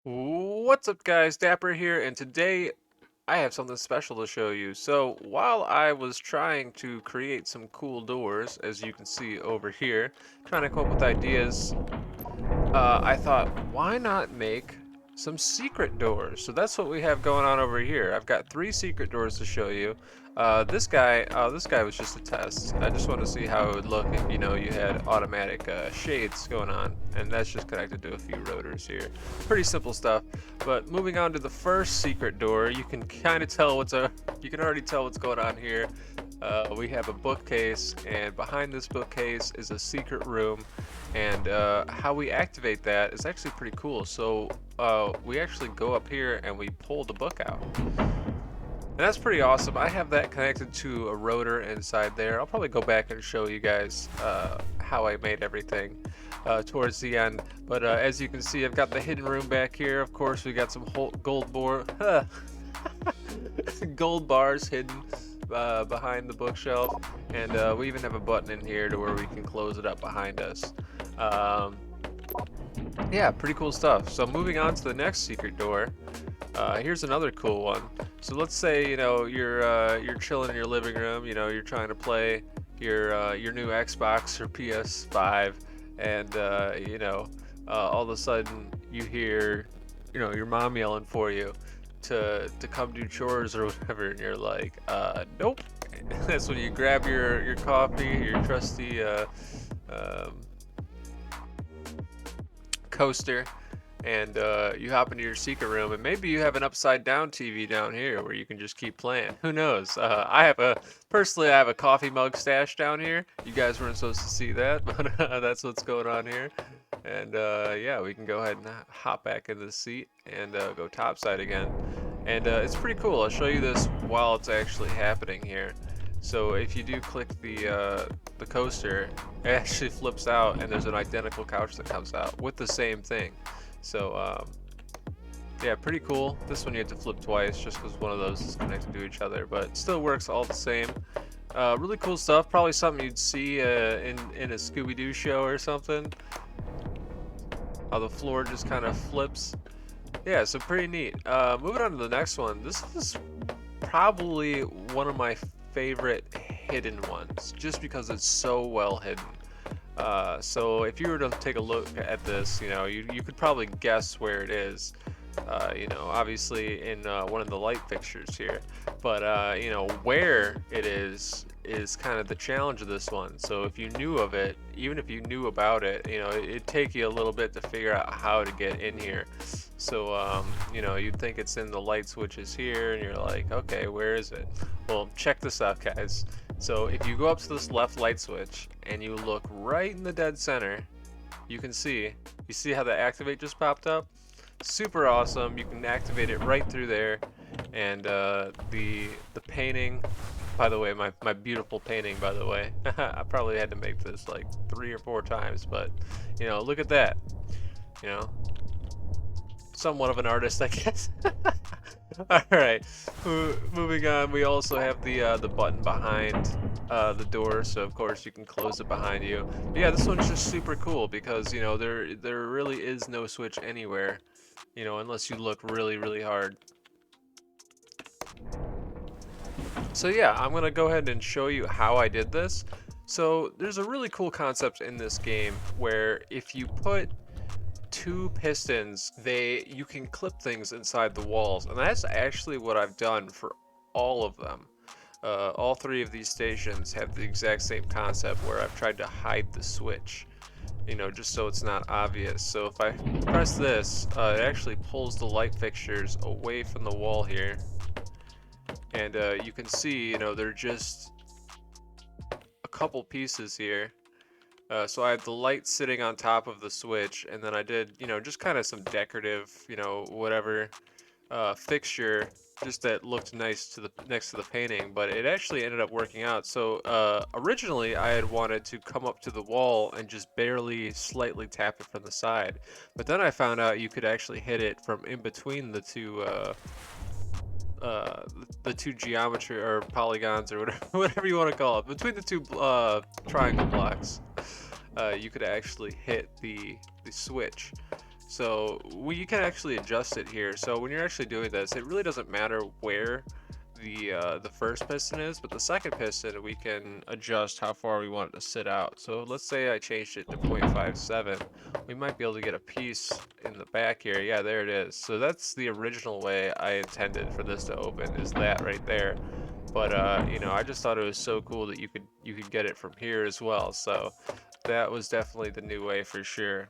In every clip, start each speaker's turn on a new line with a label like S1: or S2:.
S1: What's up, guys? Dapper here, and today I have something special to show you. So, while I was trying to create some cool doors, as you can see over here, trying to come up with ideas, I thought, why not make some secret doors? So that's what we have going on over here. I've got three secret doors to show you. This guy was just a test. I just wanted to see how it would look if, you had automatic shades going on, and that's just connected to a few rotors here. Pretty simple stuff. But moving on to the first secret door, you can kind of tell you can already tell what's going on here. We have a bookcase, and behind this bookcase is a secret room, and how we activate that is actually pretty cool. So we actually go up here and we pull the book out. And that's pretty awesome. I have that connected to a rotor inside there. I'll probably go back and show you guys how I made everything towards the end. But as you can see, I've got the hidden room back here. Of course, we got some gold bars hidden behind the bookshelf, and we even have a button in here to where we can close it up behind us. Um, yeah, pretty cool stuff. So moving on to the next secret door. Here's another cool one. So let's say you're chilling in your living room. You're trying to play your new Xbox or PS5, and all of a sudden you hear your mom yelling for you to come do chores or whatever, and you're like, nope. That's when you grab your coffee, your trusty um, coaster, and you hop into your secret room, and maybe you have an upside down TV down here where you can just keep playing. Who knows? Personally, I have a coffee mug stash down here. You guys weren't supposed to see that, but that's what's going on here. And yeah, we can go ahead and hop back into the seat and go topside again. And it's pretty cool. I'll show you this while it's actually happening here. So if you do click the coaster, it actually flips out, and there's an identical couch that comes out with the same thing. So yeah, pretty cool. This one you have to flip twice just because one of those is connected to each other, but it still works all the same. Really cool stuff. Probably something you'd see in a Scooby-Doo show or something. How the floor just kind of flips. Yeah, so pretty neat. Moving on to the next one. This is probably one of my favorite hidden ones, just because it's so well hidden. So if you were to take a look at this, you could probably guess where it is. Obviously in one of the light fixtures here, but where it is kind of the challenge of this one. So if you knew of it, even if you knew about it, it'd take you a little bit to figure out how to get in here. So you'd think it's in the light switches here, and you're like, okay, where is it? Well, check this out, guys. So if you go up to this left light switch and you look right in the dead center, you see how the activate just popped up? Super awesome. You can activate it right through there, and the painting, by the way, my beautiful painting, by the way. I probably had to make this like 3 or 4 times, but look at that. you know Somewhat of an artist, I guess. All right, moving on. We also have the button behind the door, so of course you can close it behind you. But yeah, this one's just super cool because there really is no switch anywhere, unless you look really, really hard. So yeah, I'm gonna go ahead and show you how I did this. So there's a really cool concept in this game where if you put 2 pistons, you can clip things inside the walls, and that's actually what I've done for all of them. All 3 of these stations have the exact same concept where I've tried to hide the switch, just so it's not obvious. So if I press this, it actually pulls the light fixtures away from the wall here, and you can see, they're just a couple pieces here. So I had the light sitting on top of the switch, and then I did, just kind of some decorative, whatever fixture, just that looked nice next to the painting. But it actually ended up working out. So originally I had wanted to come up to the wall and just barely slightly tap it from the side, but then I found out you could actually hit it from in between the two geometry or polygons or whatever, whatever you want to call it, between the 2 triangle blocks. You could actually hit the switch. So you can actually adjust it here. So when you're actually doing this, it really doesn't matter where the first piston is, but the second piston we can adjust how far we want it to sit out. So let's say I changed it to 0.57. We might be able to get a piece in the back here. Yeah, there it is. So that's the original way I intended for this to open, is that right there. But you know, I just thought it was so cool that you could get it from here as well. So that was definitely the new way for sure.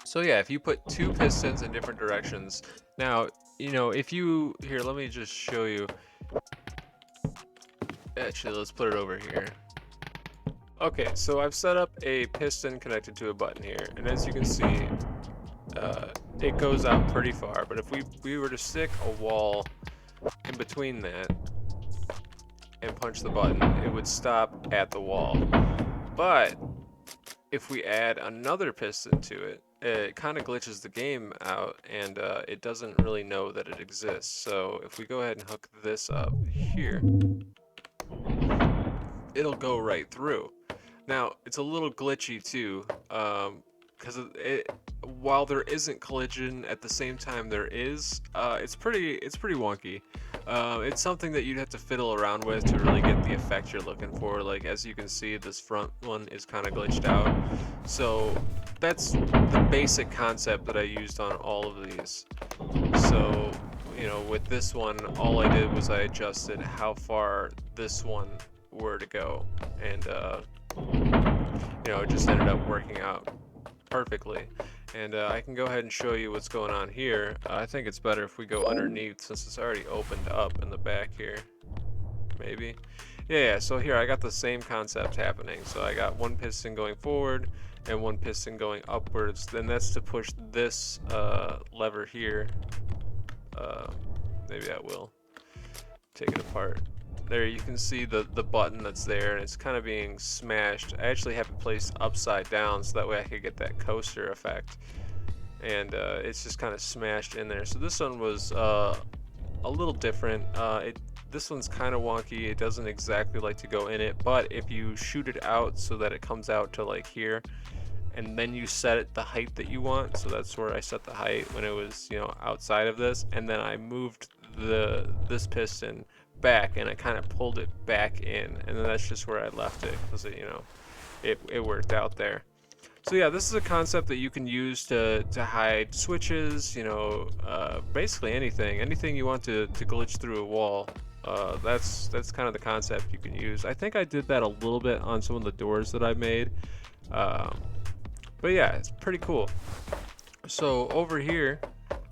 S1: So yeah, if you put two pistons in different directions, now, you know, if you, here, let me just show you. Actually, let's put it over here. Okay, so I've set up a piston connected to a button here, and as you can see, it goes out pretty far, but if we were to stick a wall in between that and punch the button, it would stop at the wall. But if we add another piston to it, it kind of glitches the game out, and it doesn't really know that it exists. So if we go ahead and hook this up here, it'll go right through. Now, it's a little glitchy too, because while there isn't collision, at the same time there is. It's pretty wonky. It's something that you'd have to fiddle around with to really get the effect you're looking for. Like, as you can see, this front one is kind of glitched out. So that's the basic concept that I used on all of these. So, you know, with this one, all I did was I adjusted how far this one were to go, and you know, it just ended up working out perfectly. And I can go ahead and show you what's going on here. I think it's better if we go underneath, since it's already opened up in the back here. Maybe. Yeah, so here I got the same concept happening. So I got one piston going forward and one piston going upwards. Then that's to push this lever here. Maybe I will take it apart. There you can see the button that's there, and it's kind of being smashed. I actually have it placed upside down so that way I could get that coaster effect. And it's just kind of smashed in there. So this one was a little different. This one's kind of wonky. It doesn't exactly like to go in it, but if you shoot it out so that it comes out to like here, and then you set it the height that you want, so that's where I set the height when it was, you know, outside of this, and then I moved this piston back and I kind of pulled it back in, and then that's just where I left it, because you know, it worked out there. So yeah, this is a concept that you can use to hide switches, you know, basically anything you want to glitch through a wall. That's kind of the concept you can use. I think I did that a little bit on some of the doors that I made, but yeah, it's pretty cool. So over here,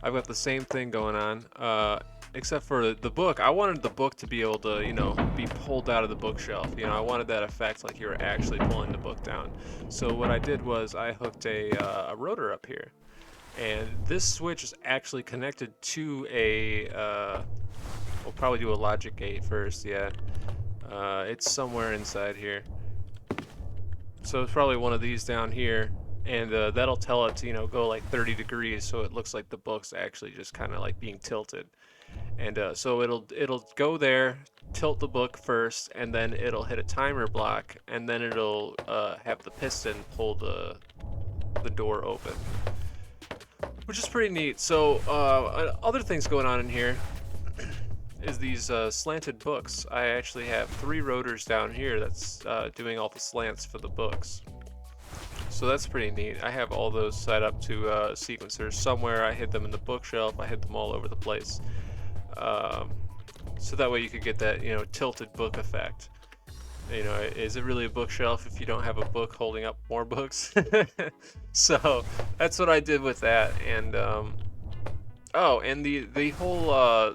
S1: I've got the same thing going on, except for the book. I wanted the book to be able to, you know, be pulled out of the bookshelf. You know, I wanted that effect like you were actually pulling the book down. So what I did was I hooked a rotor up here. And this switch is actually connected to we'll probably do a logic gate first, yeah. It's somewhere inside here. So it's probably one of these down here. And that'll tell it to, you know, go like 30 degrees, so it looks like the book's actually just kind of like being tilted. And so it'll go there, tilt the book first, and then it'll hit a timer block, and then it'll have the piston pull the door open, which is pretty neat. So other things going on in here is these slanted books. I actually have 3 rotors down here that's doing all the slants for the books. So that's pretty neat. I have all those set up to sequencers somewhere. I hid them in the bookshelf. I hid them all over the place. So that way you could get that, you know, tilted book effect. You know, is it really a bookshelf if you don't have a book holding up more books? So that's what I did with that. And oh, and the whole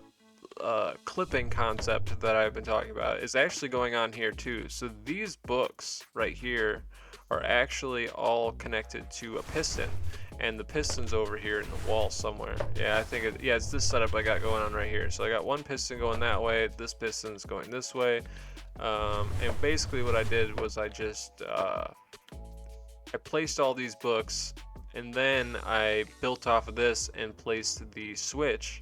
S1: clipping concept that I've been talking about is actually going on here too. So these books right here are actually all connected to a piston, and the piston's over here in the wall somewhere. Yeah, I think yeah, it's this setup I got going on right here. So I got one piston going that way, this piston's going this way, and basically what I did was I just I placed all these books, and then I built off of this and placed the switch.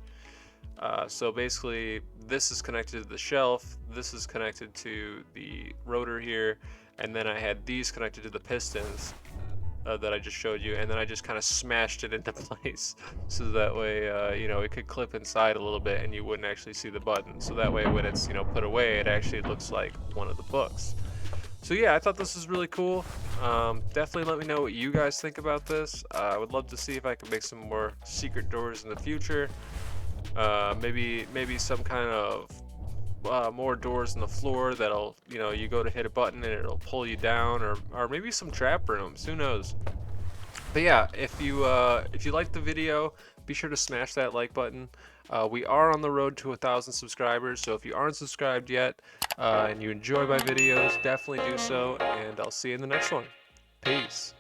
S1: So basically this is connected to the shelf, this is connected to the rotor here, and then I had these connected to the pistons. that I just showed you, and then I just kind of smashed it into place so that way you know, it could clip inside a little bit and you wouldn't actually see the button. So that way when it's, you know, put away, it actually looks like one of the books. So yeah, I thought this was really cool. Definitely let me know what you guys think about this. I would love to see if I can make some more secret doors in the future. Maybe some kind of more doors in the floor that'll, you know, you go to hit a button and it'll pull you down, or maybe some trap rooms. Who knows? But yeah, if you liked the video, be sure to smash that like button. We are on the road to 1,000 subscribers, so if you aren't subscribed yet and you enjoy my videos, definitely do so, and I'll see you in the next one. Peace.